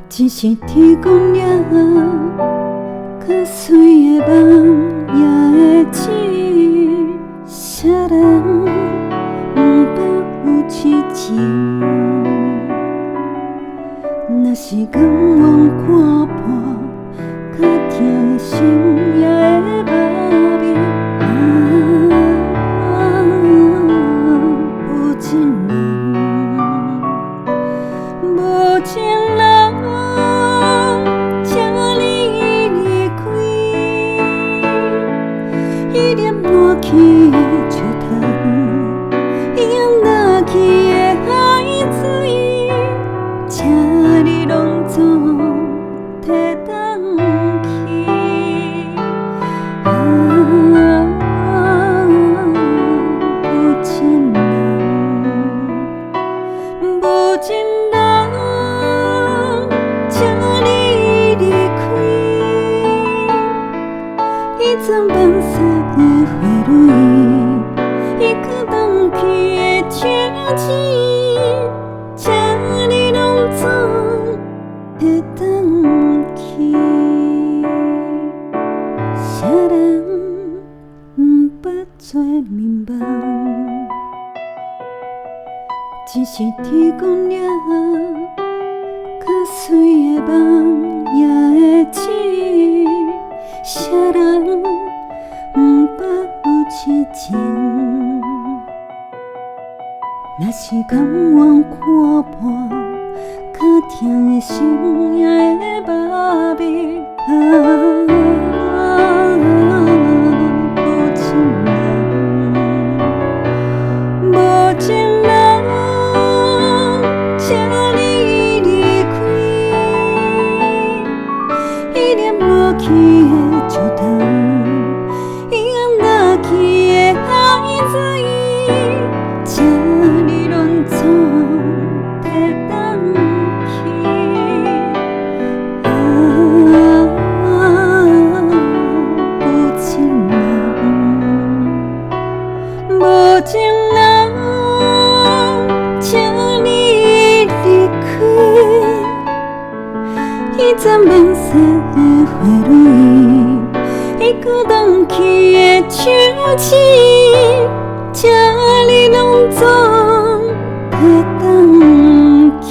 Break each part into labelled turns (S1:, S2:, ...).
S1: 只是天公了，可水的梦也会醒。谁人不捌有痴情？若是甘愿看破，较疼的心也会麻痹。无情人，无情人，请你离开。伊念烂去的石头，已经落去的海水，请你拢总摕返去。无情人，无情人，请你离开。伊曾放雪的花蕊，伊搁放去的秋千，请你拢总摕返去。谁人不捌做眠梦？只是天公了，可水的梦也会醒。谁人不捌有痴情？若是甘愿看破，较疼的心也会麻痹。无情人，无情人，请你离开。伊念落去的石头，已经落去的海水，请你拢总摕返去。无情人，无情人，请你离开。伊曾放雪的花蕊，伊搁放去的秋千，请你拢总摕返去。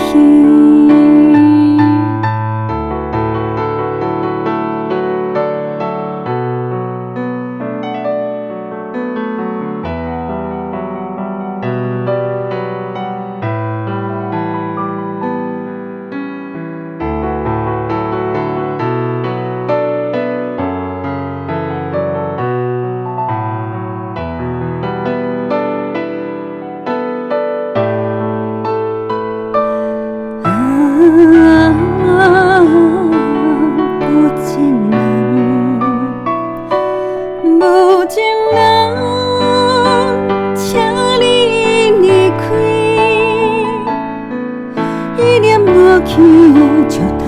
S1: 无情人，无情人，请你离开。伊念落去的石头，